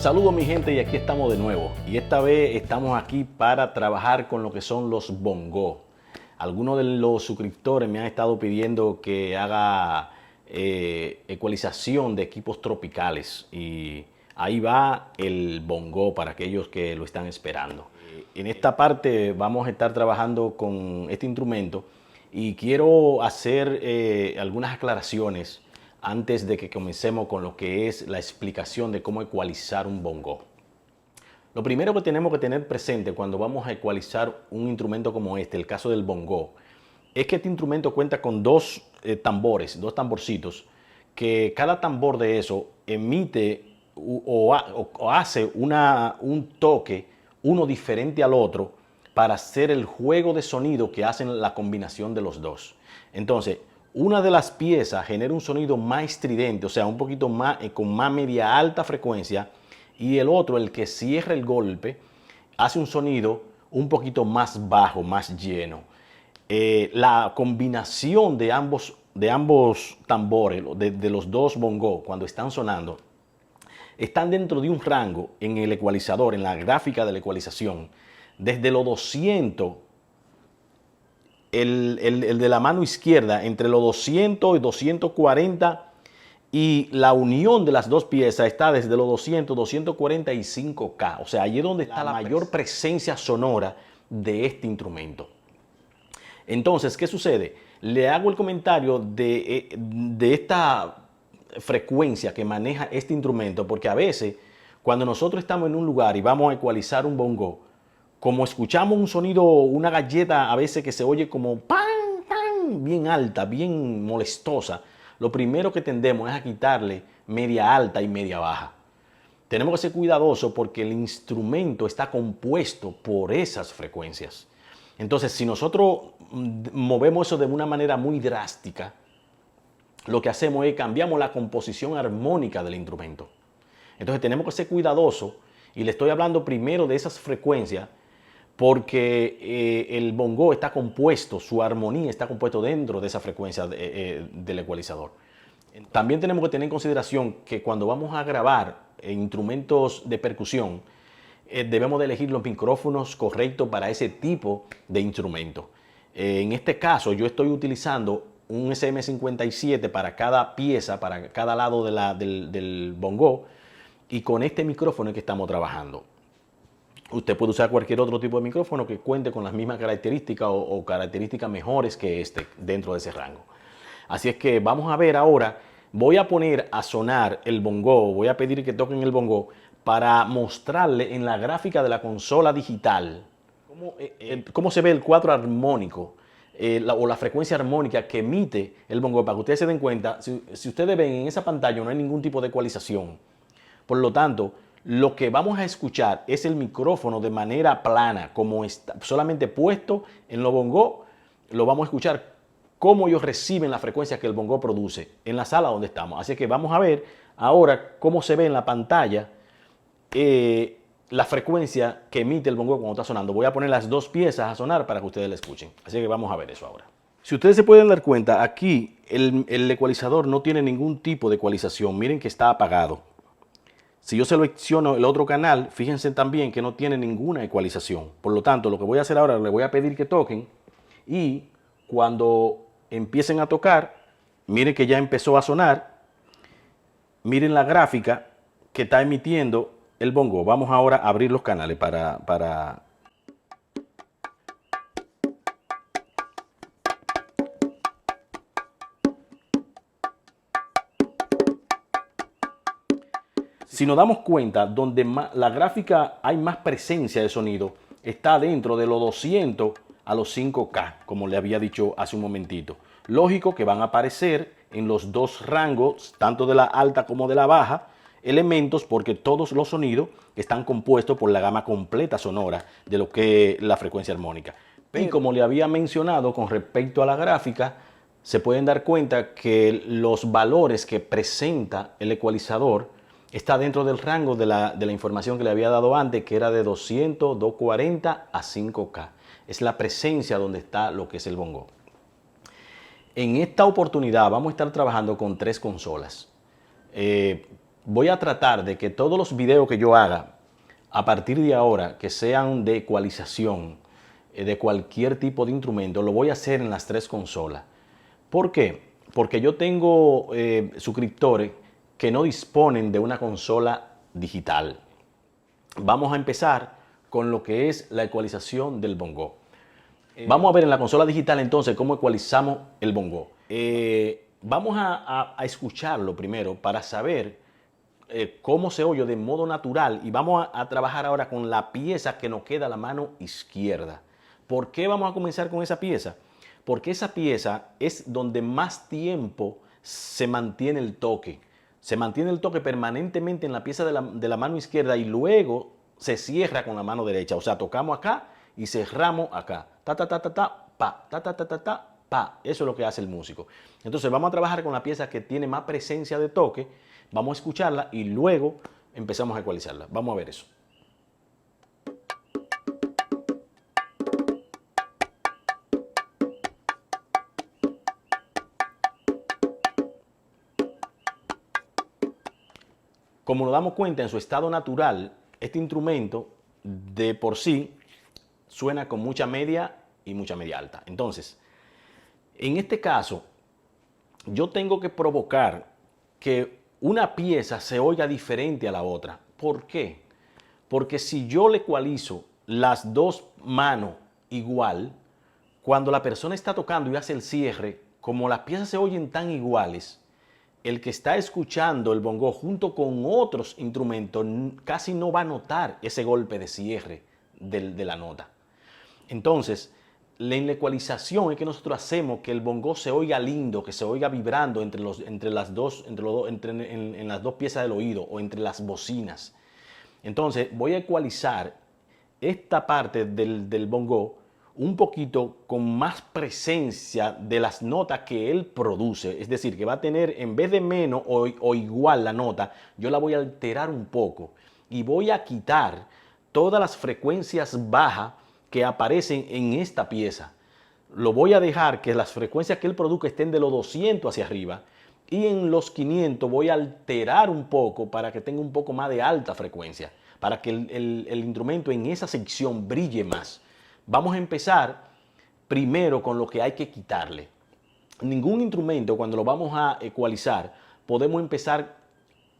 Saludos mi gente y aquí estamos de nuevo. Y esta vez estamos aquí para trabajar con lo que son los bongos. Algunos de los suscriptores me han estado pidiendo que haga ecualización de equipos tropicales. Y ahí va el bongo para aquellos que lo están esperando. En esta parte vamos a estar trabajando con este instrumento y quiero hacer algunas aclaraciones antes de que comencemos con lo que es la explicación de cómo ecualizar un bongo. Lo primero que tenemos que tener presente cuando vamos a ecualizar un instrumento como este, el caso del bongo, es que este instrumento cuenta con dos tambores, dos tamborcitos, que cada tambor de eso emite o hace un toque, uno diferente al otro, para hacer el juego de sonido que hacen la combinación de los dos. Entonces, una de las piezas genera un sonido más estridente, o sea, un poquito más, con más media alta frecuencia, y el otro, el que cierra el golpe, hace un sonido un poquito más bajo, más lleno. La combinación de ambos tambores, de los dos bongos, cuando están sonando, están dentro de un rango en el ecualizador, en la gráfica de la ecualización, desde los 200, el de la mano izquierda, entre los 200 y 240, y la unión de las dos piezas está desde los 200, 245K. O sea, allí es donde está la mayor presencia sonora de este instrumento. Entonces, ¿qué sucede? Le hago el comentario de esta frecuencia que maneja este instrumento, porque a veces, cuando nosotros estamos en un lugar y vamos a ecualizar un bongo, como escuchamos un sonido, una galleta a veces que se oye como pan, pan, bien alta, bien molestosa, lo primero que tendemos es a quitarle media alta y media baja. Tenemos que ser cuidadosos porque el instrumento está compuesto por esas frecuencias. Entonces, si nosotros movemos eso de una manera muy drástica, lo que hacemos es cambiamos la composición armónica del instrumento. Entonces, tenemos que ser cuidadosos y le estoy hablando primero de esas frecuencias porque el bongo está compuesto, su armonía está compuesto dentro de esa frecuencia del ecualizador. También tenemos que tener en consideración que cuando vamos a grabar instrumentos de percusión, debemos de elegir los micrófonos correctos para ese tipo de instrumento. En este caso, yo estoy utilizando un SM57 para cada pieza, para cada lado del bongo, y con este micrófono es que estamos trabajando. Usted puede usar cualquier otro tipo de micrófono que cuente con las mismas características o características mejores que este dentro de ese rango. Así es que vamos a ver ahora, voy a poner a sonar el bongo, voy a pedir que toquen el bongo para mostrarle en la gráfica de la consola digital cómo se ve el cuadro armónico o la frecuencia armónica que emite el bongo, para que ustedes se den cuenta. Si ustedes ven en esa pantalla no hay ningún tipo de ecualización. Por lo tanto, lo que vamos a escuchar es el micrófono de manera plana, como está solamente puesto en los bongos, lo vamos a escuchar cómo ellos reciben la frecuencia que el bongo produce en la sala donde estamos. Así que vamos a ver ahora cómo se ve en la pantalla la frecuencia que emite el bongo cuando está sonando. Voy a poner las dos piezas a sonar para que ustedes la escuchen. Así que vamos a ver eso ahora. Si ustedes se pueden dar cuenta, aquí el ecualizador no tiene ningún tipo de ecualización. Miren que está apagado. Si yo selecciono el otro canal, fíjense también que no tiene ninguna ecualización. Por lo tanto, lo que voy a hacer ahora, le voy a pedir que toquen y cuando empiecen a tocar, miren que ya empezó a sonar. Miren la gráfica que está emitiendo el bongo. Vamos ahora a abrir los canales para... Si nos damos cuenta, donde la gráfica hay más presencia de sonido, está dentro de los 200 a los 5K, como le había dicho hace un momentito. Lógico que van a aparecer en los dos rangos, tanto de la alta como de la baja, elementos, porque todos los sonidos están compuestos por la gama completa sonora de lo que es la frecuencia armónica. Y como le había mencionado con respecto a la gráfica, se pueden dar cuenta que los valores que presenta el ecualizador está dentro del rango de la información que le había dado antes, que era de 200, 240 a 5K. Es la presencia donde está lo que es el bongo. En esta oportunidad vamos a estar trabajando con tres consolas. voy a tratar de que todos los videos que yo haga a partir de ahora, que sean de ecualización, de cualquier tipo de instrumento, lo voy a hacer en las tres consolas. ¿Por qué? Porque yo tengo suscriptores que no disponen de una consola digital. Vamos a empezar con lo que es la ecualización del bongo. Vamos a ver en la consola digital entonces cómo ecualizamos el bongo. Vamos a escucharlo primero para saber cómo se oye de modo natural y vamos a trabajar ahora con la pieza que nos queda a la mano izquierda. ¿Por qué vamos a comenzar con esa pieza? Porque esa pieza es donde más tiempo se mantiene el toque. Se mantiene el toque permanentemente en la pieza de la mano izquierda y luego se cierra con la mano derecha. O sea, tocamos acá y cerramos acá. Ta, ta, ta, ta, ta, pa, ta, ta, ta, ta, ta, pa. Eso es lo que hace el músico. Entonces vamos a trabajar con la pieza que tiene más presencia de toque. Vamos a escucharla y luego empezamos a ecualizarla. Vamos a ver eso. Como nos damos cuenta, en su estado natural, este instrumento de por sí suena con mucha media y mucha media alta. Entonces, en este caso, yo tengo que provocar que una pieza se oiga diferente a la otra. ¿Por qué? Porque si yo le ecualizo las dos manos igual, cuando la persona está tocando y hace el cierre, como las piezas se oyen tan iguales, el que está escuchando el bongo junto con otros instrumentos casi no va a notar ese golpe de cierre de la nota. Entonces, en la ecualización es que nosotros hacemos que el bongo se oiga lindo, que se oiga vibrando en las dos piezas del oído o entre las bocinas. Entonces, voy a ecualizar esta parte del bongo un poquito con más presencia de las notas que él produce. Es decir, que va a tener, en vez de menos o igual la nota, yo la voy a alterar un poco y voy a quitar todas las frecuencias bajas que aparecen en esta pieza. Lo voy a dejar que las frecuencias que él produce estén de los 200 hacia arriba y en los 500 voy a alterar un poco para que tenga un poco más de alta frecuencia, para que el instrumento en esa sección brille más. Vamos a empezar primero con lo que hay que quitarle. Ningún instrumento, cuando lo vamos a ecualizar, podemos empezar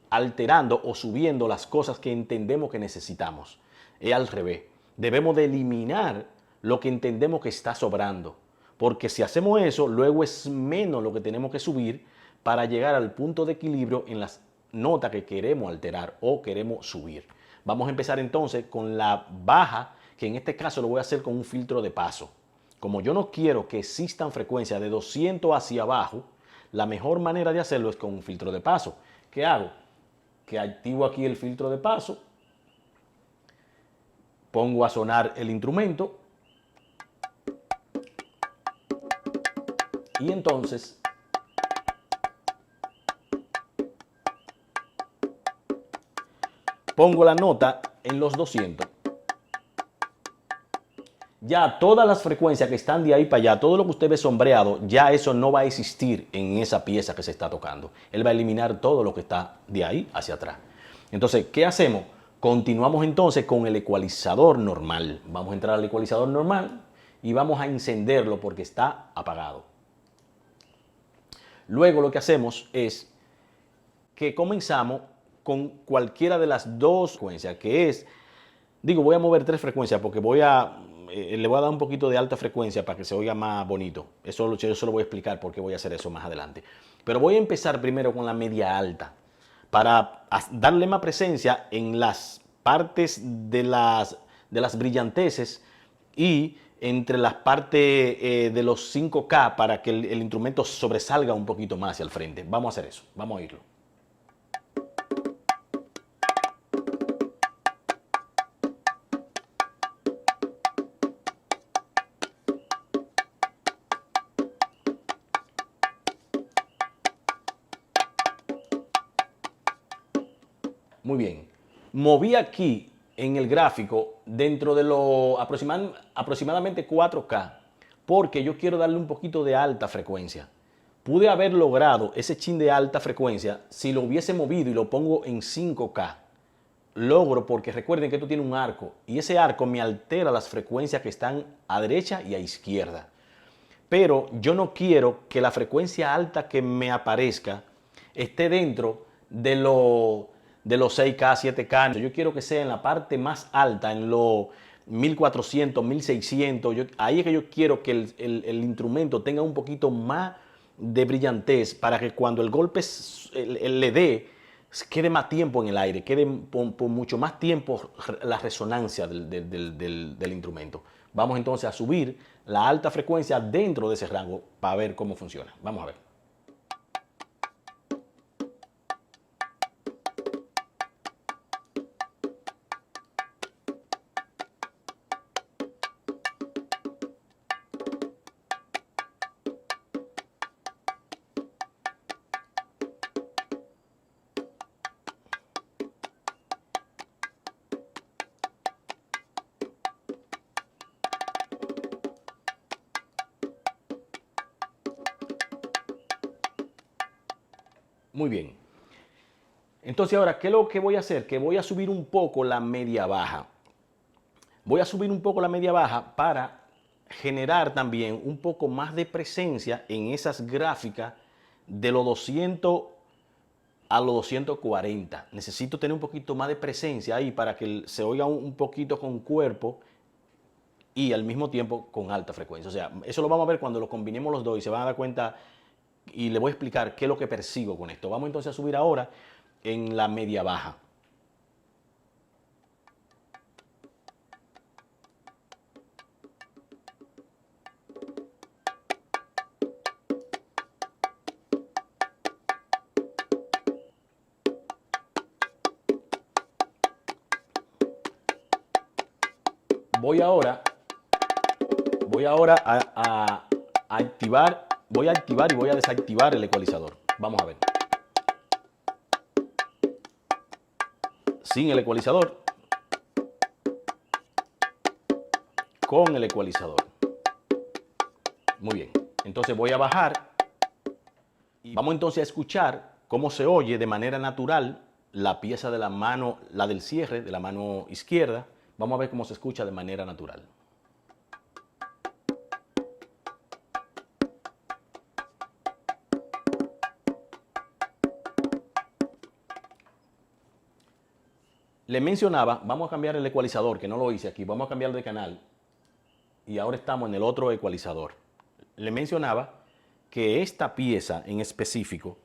alterando o subiendo las cosas que entendemos que necesitamos. Es al revés. Debemos de eliminar lo que entendemos que está sobrando. Porque si hacemos eso, luego es menos lo que tenemos que subir para llegar al punto de equilibrio en las notas que queremos alterar o queremos subir. Vamos a empezar entonces con la baja, que en este caso lo voy a hacer con un filtro de paso. Como yo no quiero que existan frecuencias de 200 hacia abajo, la mejor manera de hacerlo es con un filtro de paso. ¿Qué hago? Que activo aquí el filtro de paso, pongo a sonar el instrumento y entonces pongo la nota en los 200. Ya todas las frecuencias que están de ahí para allá, todo lo que usted ve sombreado, ya eso no va a existir en esa pieza que se está tocando. Él va a eliminar todo lo que está de ahí hacia atrás. Entonces, ¿qué hacemos? Continuamos entonces con el ecualizador normal. Vamos a entrar al ecualizador normal y vamos a encenderlo porque está apagado. Luego lo que hacemos es que comenzamos con cualquiera de las dos frecuencias, que es, voy a mover tres frecuencias porque le voy a dar un poquito de alta frecuencia para que se oiga más bonito. Yo se lo voy a explicar por qué voy a hacer eso más adelante. Pero voy a empezar primero con la media alta para darle más presencia en las partes de las brillanteces y entre las partes de los 5K para que el instrumento sobresalga un poquito más hacia el frente. Vamos a hacer eso, vamos a oírlo. Muy bien. Moví aquí en el gráfico dentro de lo aproximadamente 4K porque yo quiero darle un poquito de alta frecuencia. Pude haber logrado ese chin de alta frecuencia si lo hubiese movido y lo pongo en 5K. Logro porque recuerden que esto tiene un arco y ese arco me altera las frecuencias que están a derecha y a izquierda. Pero yo no quiero que la frecuencia alta que me aparezca esté dentro de los 6K, 7K. Yo quiero que sea en la parte más alta, en los 1400, 1600. Ahí es que yo quiero que el instrumento tenga un poquito más de brillantez para que cuando el golpe le dé, quede más tiempo en el aire, quede por mucho más tiempo la resonancia del instrumento. Vamos entonces a subir la alta frecuencia dentro de ese rango para ver cómo funciona. Vamos a ver. Muy bien. Entonces ahora, ¿qué es lo que voy a hacer? Que voy a subir un poco la media baja. Voy a subir un poco la media baja para generar también un poco más de presencia en esas gráficas de los 200 a los 240. Necesito tener un poquito más de presencia ahí para que se oiga un poquito con cuerpo y al mismo tiempo con alta frecuencia. O sea, eso lo vamos a ver cuando lo combinemos los dos y se van a dar cuenta y le voy a explicar qué es lo que persigo con esto. Vamos entonces a subir ahora en la media baja. Voy ahora a activar, voy a activar y voy a desactivar el ecualizador. Vamos a ver. Sin el ecualizador, con el ecualizador. Muy bien. Entonces voy a bajar y vamos entonces a escuchar cómo se oye de manera natural la pieza de la mano, la del cierre de la mano izquierda. Vamos a ver cómo se escucha de manera natural. Le mencionaba, vamos a cambiar el ecualizador, que no lo hice aquí, vamos a cambiar de canal y ahora estamos en el otro ecualizador. Le mencionaba que esta pieza en específico,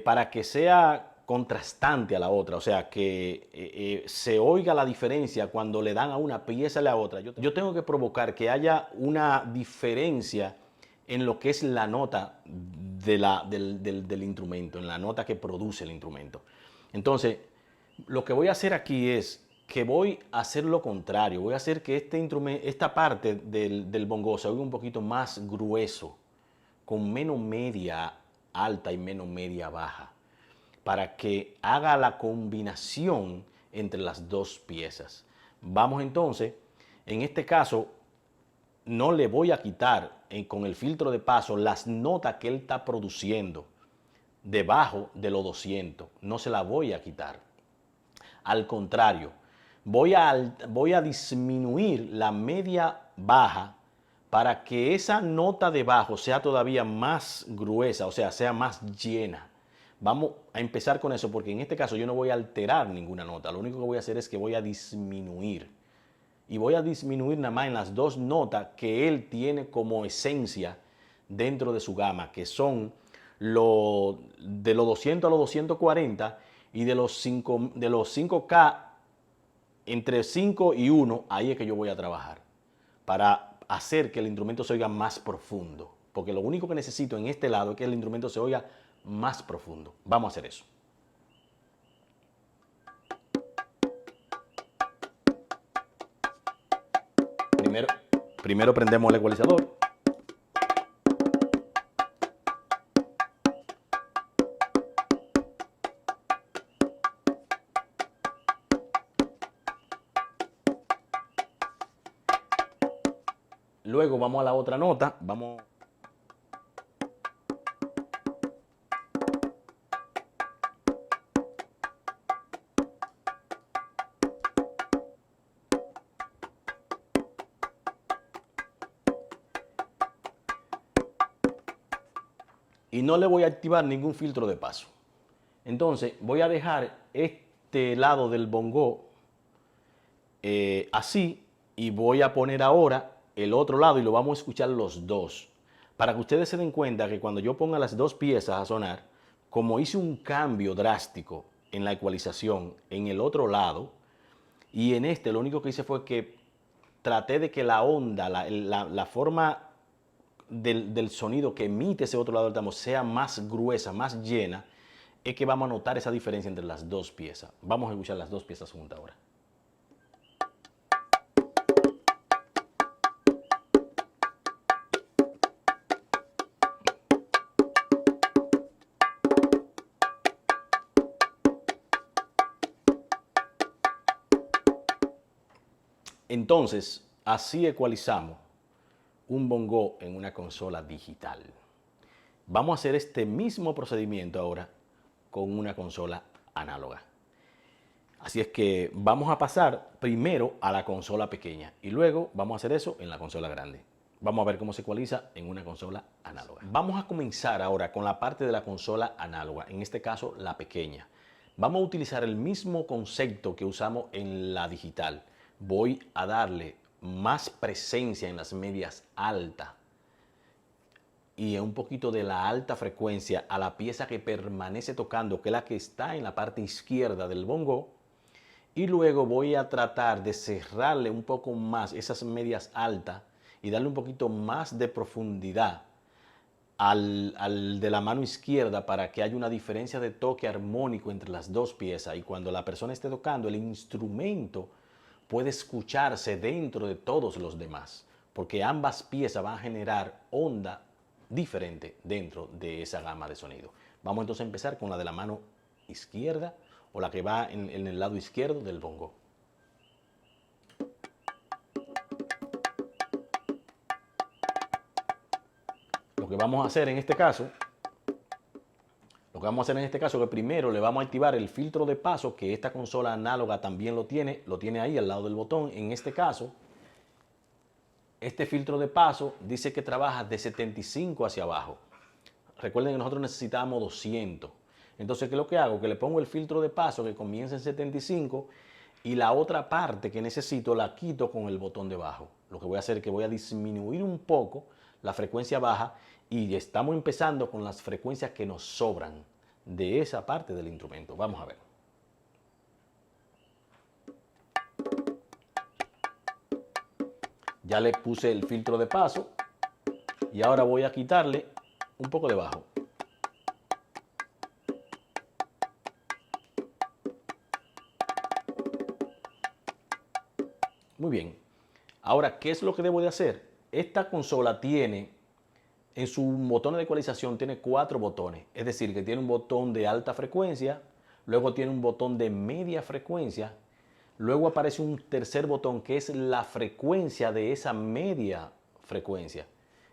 para que sea contrastante a la otra, o sea, que se oiga la diferencia cuando le dan a una pieza a la otra, yo tengo que provocar que haya una diferencia en lo que es la nota del instrumento, en la nota que produce el instrumento. Entonces, lo que voy a hacer aquí es que voy a hacer lo contrario. Voy a hacer que esta parte del bongo se oiga un poquito más grueso, con menos media alta y menos media baja, para que haga la combinación entre las dos piezas. Vamos entonces, en este caso, no le voy a quitar con el filtro de paso las notas que él está produciendo debajo de los 200. No se la voy a quitar. Al contrario, voy a disminuir la media baja para que esa nota de bajo sea todavía más gruesa, o sea, sea más llena. Vamos a empezar con eso porque en este caso yo no voy a alterar ninguna nota. Lo único que voy a hacer es que voy a disminuir. Y voy a disminuir nada más en las dos notas que él tiene como esencia dentro de su gama, que son de los 200 a los 240 y de los 5K entre 5 y 1, ahí es que yo voy a trabajar para hacer que el instrumento se oiga más profundo. Porque lo único que necesito en este lado es que el instrumento se oiga más profundo. Vamos a hacer eso. Primero prendemos el ecualizador. Luego vamos a la otra nota. y no le voy a activar ningún filtro de paso. Entonces voy a dejar este lado del bongo así y voy a poner ahora el otro lado y lo vamos a escuchar los dos. Para que ustedes se den cuenta que cuando yo ponga las dos piezas a sonar, como hice un cambio drástico en la ecualización en el otro lado y en este, lo único que hice fue que traté de que la onda, la forma del sonido que emite ese otro lado del tambor sea más gruesa, más llena, es que vamos a notar esa diferencia entre las dos piezas. Vamos a escuchar las dos piezas juntas ahora. Entonces, así ecualizamos un bongo en una consola digital. Vamos a hacer este mismo procedimiento ahora con una consola análoga. Así es que vamos a pasar primero a la consola pequeña y luego vamos a hacer eso en la consola grande. Vamos a ver cómo se ecualiza en una consola análoga. Vamos a comenzar ahora con la parte de la consola análoga, en este caso la pequeña. Vamos a utilizar el mismo concepto que usamos en la digital. Voy a darle más presencia en las medias altas y un poquito de la alta frecuencia a la pieza que permanece tocando, que es la que está en la parte izquierda del bongo. Y luego voy a tratar de cerrarle un poco más esas medias altas y darle un poquito más de profundidad al de la mano izquierda para que haya una diferencia de toque armónico entre las dos piezas. Y cuando la persona esté tocando, el instrumento puede escucharse dentro de todos los demás, porque ambas piezas van a generar onda diferente dentro de esa gama de sonido. Vamos entonces a empezar con la de la mano izquierda o la que va en el lado izquierdo del bongo. Lo que vamos a hacer en este caso, que primero le vamos a activar el filtro de paso, que esta consola análoga también lo tiene ahí al lado del botón. En este caso, este filtro de paso dice que trabaja de 75 hacia abajo. Recuerden que nosotros necesitamos 200. Entonces, ¿qué es lo que hago? Que le pongo el filtro de paso que comienza en 75 y la otra parte que necesito la quito con el botón de bajo. Lo que voy a hacer es que voy a disminuir un poco la frecuencia baja y estamos empezando con las frecuencias que nos sobran de esa parte del instrumento. Vamos a ver. Ya le puse el filtro de paso y ahora voy a quitarle un poco de bajo. Muy bien. Ahora, ¿qué es lo que debo de hacer? Esta consola tiene, en su botón de ecualización, tiene 4 botones. Es decir, que tiene un botón de alta frecuencia, luego tiene un botón de media frecuencia, luego aparece un tercer botón que es la frecuencia de esa media frecuencia.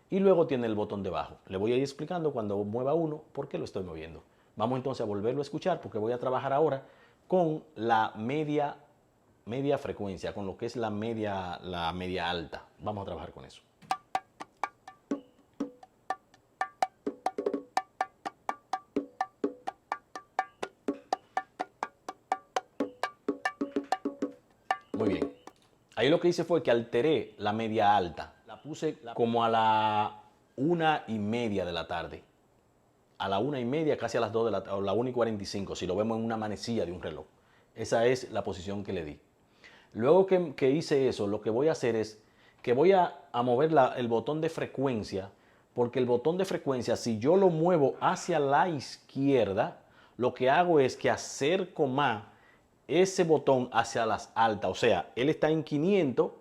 Y luego tiene el botón de bajo. Le voy a ir explicando cuando mueva uno por qué lo estoy moviendo. Vamos entonces a volverlo a escuchar porque voy a trabajar ahora con la media frecuencia, con lo que es la media alta. Vamos a trabajar con eso. Muy bien. Ahí lo que hice fue que alteré la media alta. La puse como a la 1:30 de la tarde. A la 1:30, casi a las 2 de la tarde, o la 1:45, si lo vemos en una manecilla de un reloj. Esa es la posición que le di. Luego que hice eso, lo que voy a hacer es que voy a mover el botón de frecuencia, porque el botón de frecuencia, si yo lo muevo hacia la izquierda, lo que hago es que acerco más ese botón hacia las altas. O sea, él está en 500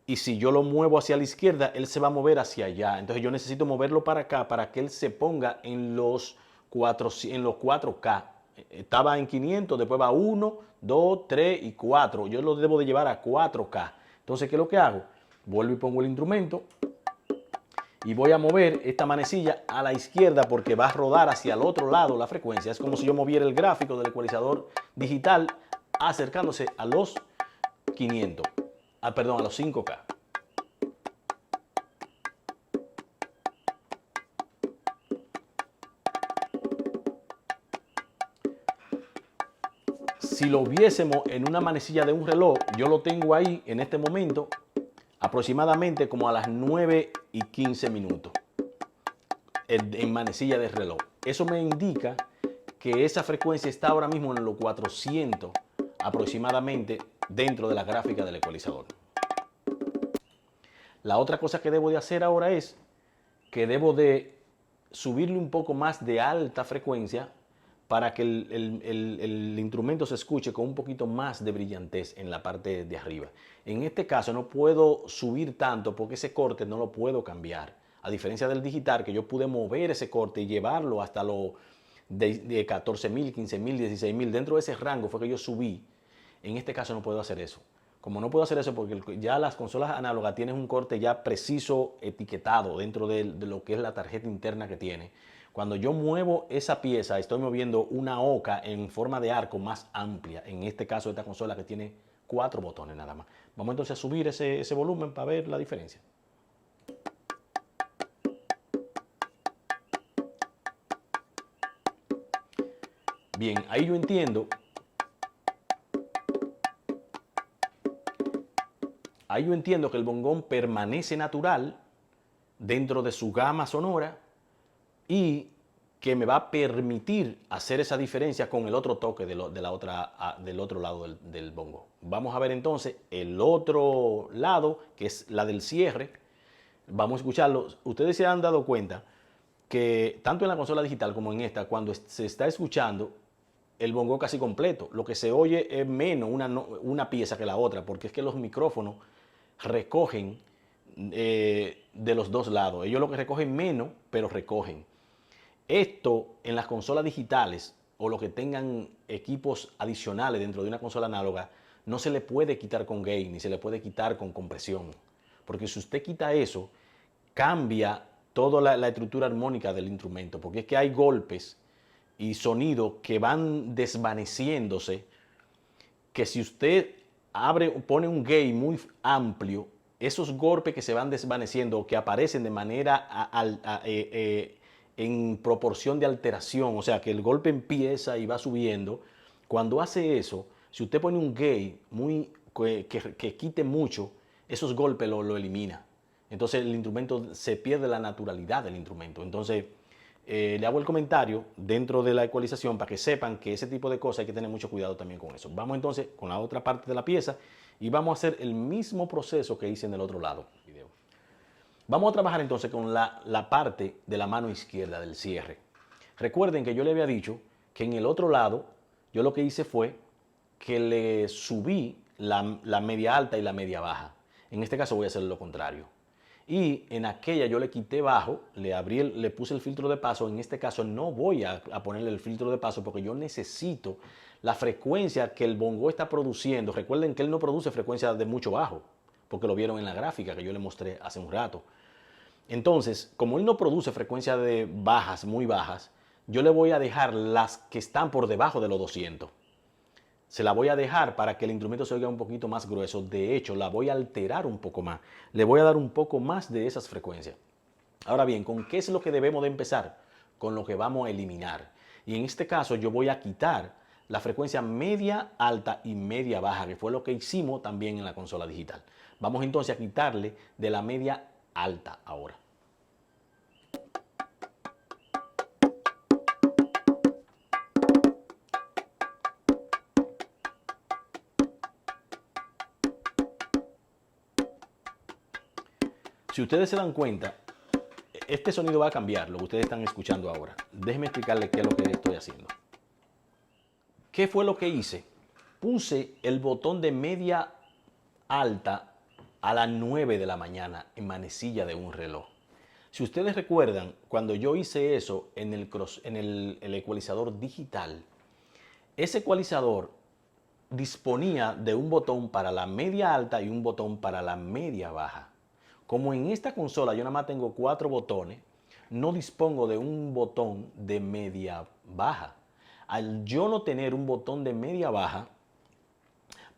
y si yo lo muevo hacia la izquierda, él se va a mover hacia allá. Entonces yo necesito moverlo para acá para que él se ponga en los 4K. Estaba en 500, después va 1, 2, 3 y 4. Yo lo debo de llevar a 4K. Entonces, ¿qué es lo que hago? Vuelvo y pongo el instrumento y voy a mover esta manecilla a la izquierda porque va a rodar hacia el otro lado la frecuencia. Es como si yo moviera el gráfico del ecualizador digital acercándose a los 500. Perdón, a los 5K. Si lo viésemos en una manecilla de un reloj, yo lo tengo ahí en este momento aproximadamente como a las 9:15 en manecilla de reloj. Eso me indica que esa frecuencia está ahora mismo en los 400 aproximadamente dentro de la gráfica del ecualizador. La otra cosa que debo de hacer ahora es que debo de subirle un poco más de alta frecuencia para que el instrumento se escuche con un poquito más de brillantez en la parte de arriba. En este caso no puedo subir tanto porque ese corte no lo puedo cambiar. A diferencia del digital, que yo pude mover ese corte y llevarlo hasta los de 14.000, 15.000, 16.000. Dentro de ese rango fue que yo subí. En este caso no puedo hacer eso. Como no puedo hacer eso porque ya las consolas análogas tienen un corte ya preciso, etiquetado dentro de lo que es la tarjeta interna que tiene. Cuando yo muevo esa pieza, estoy moviendo una oca en forma de arco más amplia. En este caso, esta consola que tiene 4 botones nada más. Vamos entonces a subir ese volumen para ver la diferencia. Bien, ahí yo entiendo. Ahí yo entiendo que el bongón permanece natural dentro de su gama sonora y que me va a permitir hacer esa diferencia con el otro toque del otro lado del bongo. Vamos a ver entonces el otro lado, que es la del cierre. Vamos a escucharlo. Ustedes se han dado cuenta que tanto en la consola digital como en esta, cuando se está escuchando el bongo casi completo, lo que se oye es menos una pieza que la otra, porque es que los micrófonos recogen de los dos lados. Ellos lo que recogen menos, pero recogen. Esto en las consolas digitales o los que tengan equipos adicionales dentro de una consola análoga, no se le puede quitar con gain ni se le puede quitar con compresión. Porque si usted quita eso, cambia toda la estructura armónica del instrumento. Porque es que hay golpes y sonidos que van desvaneciéndose, que si usted pone un gain muy amplio, esos golpes que se van desvaneciendo, que aparecen de manera en proporción de alteración, o sea que el golpe empieza y va subiendo, cuando hace eso, si usted pone un gain que quite mucho, esos golpes lo elimina. Entonces el instrumento se pierde la naturalidad del instrumento. Entonces le hago el comentario dentro de la ecualización para que sepan que ese tipo de cosas hay que tener mucho cuidado también con eso. Vamos entonces con la otra parte de la pieza y vamos a hacer el mismo proceso que hice en el otro lado. Vamos a trabajar entonces con la parte de la mano izquierda del cierre. Recuerden que yo le había dicho que en el otro lado yo lo que hice fue que le subí la media alta y la media baja. En este caso voy a hacer lo contrario. Y en aquella yo le quité bajo, le puse el filtro de paso. En este caso no voy a ponerle el filtro de paso porque yo necesito la frecuencia que el bongo está produciendo. Recuerden que él no produce frecuencia de mucho bajo, porque lo vieron en la gráfica que yo le mostré hace un rato. Entonces, como él no produce frecuencia de bajas, muy bajas, yo le voy a dejar las que están por debajo de los 200. Se la voy a dejar para que el instrumento se oiga un poquito más grueso. De hecho, la voy a alterar un poco más. Le voy a dar un poco más de esas frecuencias. Ahora bien, ¿con qué es lo que debemos de empezar? Con lo que vamos a eliminar. Y en este caso yo voy a quitar la frecuencia media, alta y media baja, que fue lo que hicimos también en la consola digital. Vamos entonces a quitarle de la media alta ahora. Si ustedes se dan cuenta, este sonido va a cambiar, lo que ustedes están escuchando ahora. Déjenme explicarles qué es lo que estoy haciendo. ¿Qué fue lo que hice? Puse el botón de media alta a las 9 de la mañana en manecilla de un reloj. Si ustedes recuerdan, cuando yo hice eso en el ecualizador digital, ese ecualizador disponía de un botón para la media alta y un botón para la media baja. Como en esta consola yo nada más tengo 4 botones, no dispongo de un botón de media baja. Al yo no tener un botón de media baja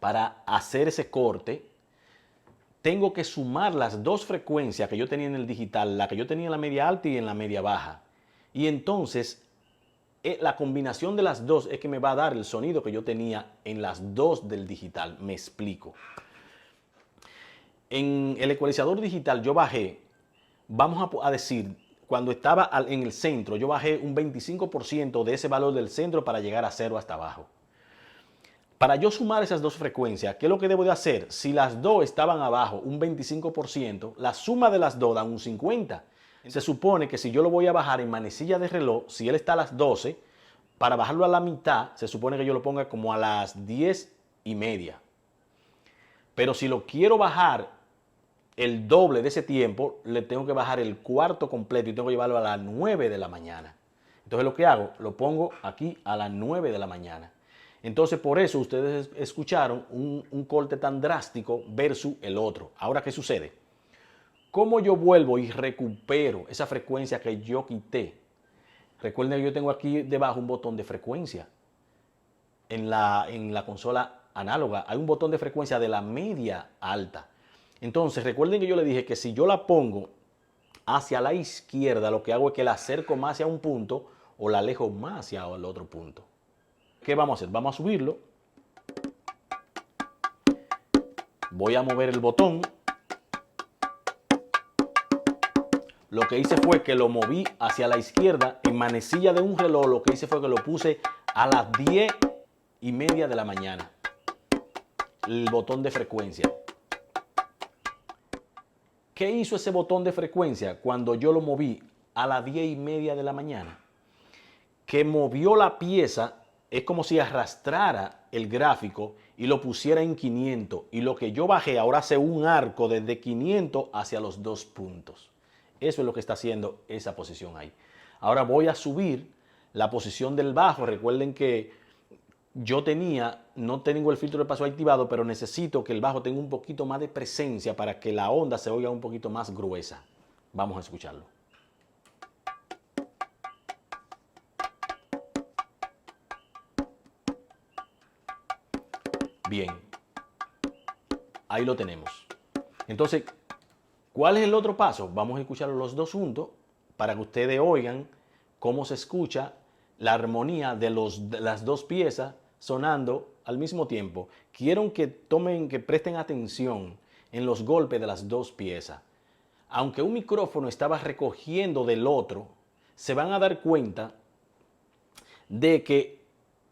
para hacer ese corte, tengo que sumar las dos frecuencias que yo tenía en el digital, la que yo tenía en la media alta y en la media baja. Y entonces la combinación de las dos es que me va a dar el sonido que yo tenía en las dos del digital. Me explico. En el ecualizador digital yo bajé, vamos a decir, cuando estaba en el centro, yo bajé un 25% de ese valor del centro para llegar a cero hasta abajo. Para yo sumar esas dos frecuencias, ¿qué es lo que debo de hacer? Si las dos estaban abajo un 25%, la suma de las dos da un 50%. Se supone que si yo lo voy a bajar en manecilla de reloj, si él está a las 12, para bajarlo a la mitad, se supone que yo lo ponga como a las 10:30. Pero si lo quiero bajar el doble de ese tiempo, le tengo que bajar el cuarto completo y tengo que llevarlo a las 9 de la mañana. Entonces lo que hago, lo pongo aquí a las 9 de la mañana. Entonces por eso ustedes escucharon un corte tan drástico versus el otro. Ahora, ¿qué sucede? ¿Cómo yo vuelvo y recupero esa frecuencia que yo quité? Recuerden que yo tengo aquí debajo un botón de frecuencia. En la consola análoga hay un botón de frecuencia de la media alta. Entonces recuerden que yo le dije que si yo la pongo hacia la izquierda, lo que hago es que la acerco más hacia un punto o la alejo más hacia el otro punto. ¿Qué vamos a hacer? Vamos a subirlo. Voy a mover el botón. Lo que hice fue que lo moví hacia la izquierda. En manecilla de un reloj lo que hice fue que lo puse a las 10:30 de la mañana. El botón de frecuencia. ¿Qué hizo ese botón de frecuencia cuando yo lo moví a las 10:30 de la mañana? Que movió la pieza, es como si arrastrara el gráfico y lo pusiera en 500. Y lo que yo bajé ahora hace un arco desde 500 hacia los 2 puntos. Eso es lo que está haciendo esa posición ahí. Ahora voy a subir la posición del bajo. Recuerden que yo no tengo el filtro de paso activado, pero necesito que el bajo tenga un poquito más de presencia para que la onda se oiga un poquito más gruesa. Vamos a escucharlo. Bien, ahí lo tenemos. Entonces, ¿cuál es el otro paso? Vamos a escucharlo los dos juntos para que ustedes oigan cómo se escucha la armonía de las dos piezas sonando al mismo tiempo. Quiero que presten atención en los golpes de las dos piezas. Aunque un micrófono estaba recogiendo del otro, se van a dar cuenta de que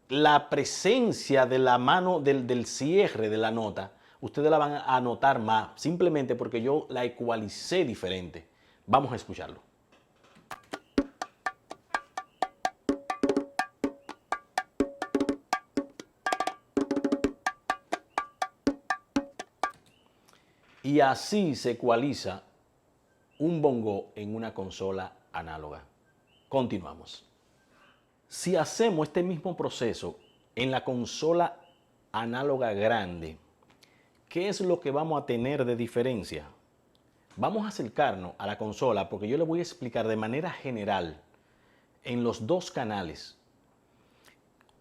la presencia de la mano del cierre de la nota, ustedes la van a notar más, simplemente porque yo la ecualicé diferente. Vamos a escucharlo. Y así se ecualiza un bongo en una consola análoga. Continuamos. Si hacemos este mismo proceso en la consola análoga grande, ¿qué es lo que vamos a tener de diferencia? Vamos a acercarnos a la consola porque yo le voy a explicar de manera general en los dos canales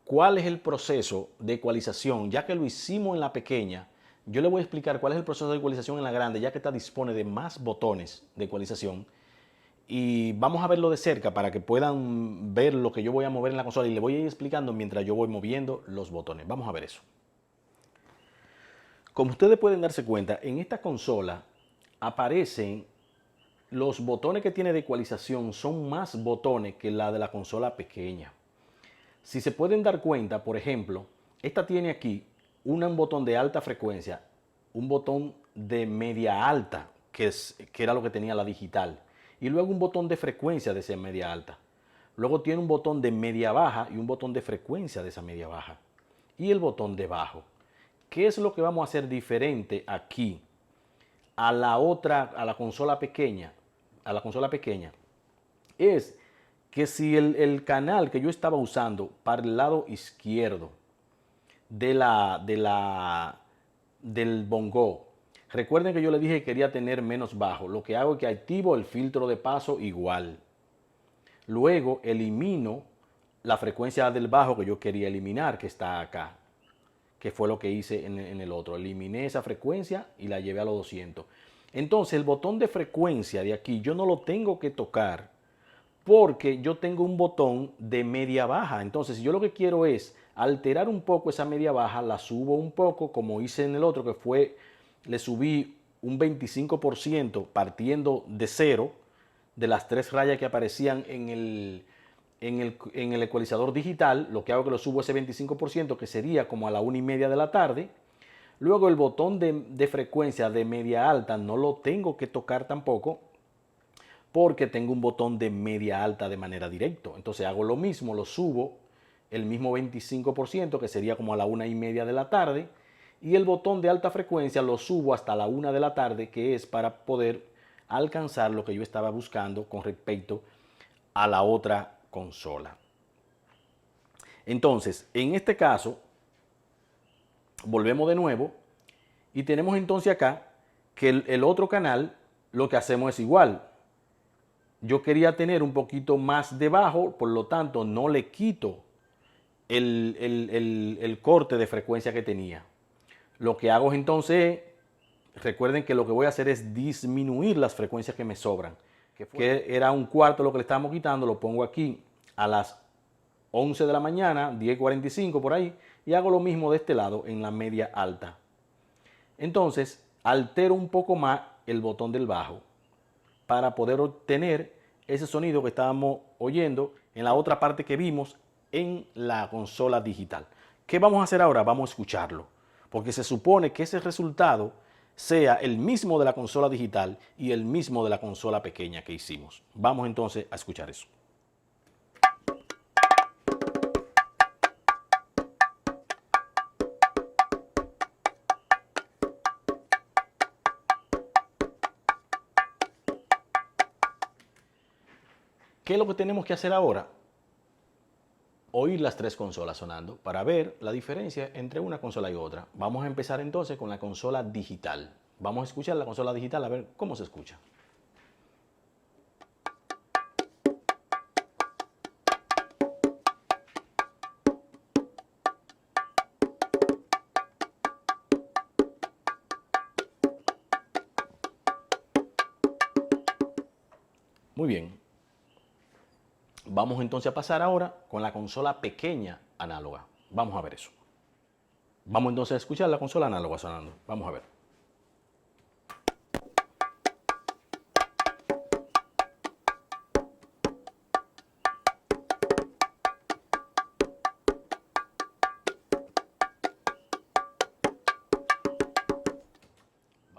cuál es el proceso de ecualización. Ya que lo hicimos en la pequeña, yo le voy a explicar cuál es el proceso de ecualización en la grande, ya que esta dispone de más botones de ecualización. Y vamos a verlo de cerca para que puedan ver lo que yo voy a mover en la consola y le voy a ir explicando mientras yo voy moviendo los botones. Vamos a ver eso. Como ustedes pueden darse cuenta, en esta consola aparecen los botones que tiene de ecualización, son más botones que la de la consola pequeña. Si se pueden dar cuenta, por ejemplo, esta tiene aquí un botón de alta frecuencia, un botón de media alta, que era lo que tenía la digital, y luego un botón de frecuencia de esa media alta. Luego tiene un botón de media baja y un botón de frecuencia de esa media baja. Y el botón de bajo. ¿Qué es lo que vamos a hacer diferente aquí a la consola pequeña? A la consola pequeña es que si el canal que yo estaba usando para el lado izquierdo del bongo, recuerden que yo le dije que quería tener menos bajo. Lo que hago es que activo el filtro de paso igual. Luego elimino la frecuencia del bajo que yo quería eliminar, que está acá, que fue lo que hice en el otro. Eliminé esa frecuencia y la llevé a los 200. Entonces el botón de frecuencia de aquí yo no lo tengo que tocar porque yo tengo un botón de media baja. Entonces, si yo lo que quiero es alterar un poco esa media baja, la subo un poco, como hice en el otro, que fue, le subí un 25% partiendo de cero, de las 3 rayas que aparecían en el ecualizador digital. Lo que hago es que lo subo ese 25%, que sería como a la 1:30 de la tarde. Luego el botón de frecuencia de media alta no lo tengo que tocar tampoco, porque tengo un botón de media alta de manera directa. Entonces hago lo mismo, lo subo el mismo 25%, que sería como a la 1:30 de la tarde, y el botón de alta frecuencia lo subo hasta la 1 de la tarde, que es para poder alcanzar lo que yo estaba buscando con respecto a la otra consola. Entonces, en este caso, volvemos de nuevo y tenemos entonces acá que el otro canal lo que hacemos es igual. Yo quería tener un poquito más debajo, por lo tanto no le quito el corte de frecuencia que tenía. Lo que hago entonces, recuerden que lo que voy a hacer es disminuir las frecuencias que me sobran, que era un cuarto lo que le estábamos quitando, lo pongo aquí a las 11 de la mañana, 10:45 por ahí, y hago lo mismo de este lado en la media alta. Entonces, altero un poco más el botón del bajo para poder obtener ese sonido que estábamos oyendo en la otra parte que vimos en la consola digital. ¿Qué vamos a hacer ahora? Vamos a escucharlo, porque se supone que ese resultado sea el mismo de la consola digital y el mismo de la consola pequeña que hicimos. Vamos entonces a escuchar eso. ¿Qué es lo que tenemos que hacer ahora? Oír las 3 consolas sonando para ver la diferencia entre una consola y otra. Vamos a empezar entonces con la consola digital. Vamos a escuchar la consola digital a ver cómo se escucha. Muy bien. Vamos entonces a pasar ahora con la consola pequeña análoga. Vamos a ver eso. Vamos entonces a escuchar la consola análoga sonando. Vamos a ver.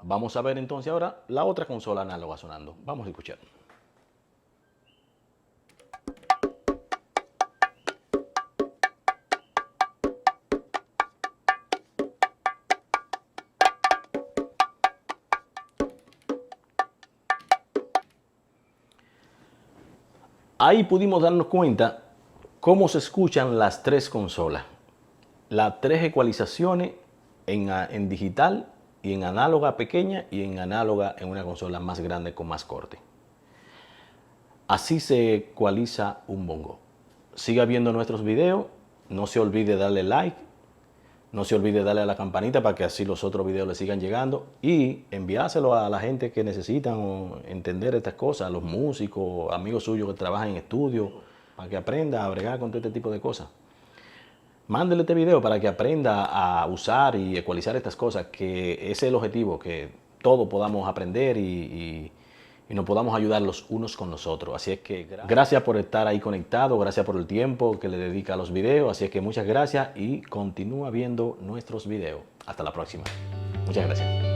Vamos a ver entonces ahora la otra consola análoga sonando. Vamos a escuchar. Ahí pudimos darnos cuenta cómo se escuchan las 3 consolas. Las 3 ecualizaciones en digital y en análoga pequeña y en análoga en una consola más grande con más corte. Así se ecualiza un bongo. Siga viendo nuestros videos, no se olvide darle like, no se olvide darle a la campanita para que así los otros videos le sigan llegando y enviárselo a la gente que necesitan entender estas cosas, a los músicos, amigos suyos que trabajan en estudio, para que aprenda a bregar con todo este tipo de cosas. Mándele este video para que aprenda a usar y ecualizar estas cosas, que ese es el objetivo, que todos podamos aprender y nos podamos ayudar los unos con los otros. Así es que gracias por estar ahí conectado, gracias por el tiempo que le dedica a los videos. Así es que muchas gracias y continúa viendo nuestros videos. Hasta la próxima. Muchas gracias.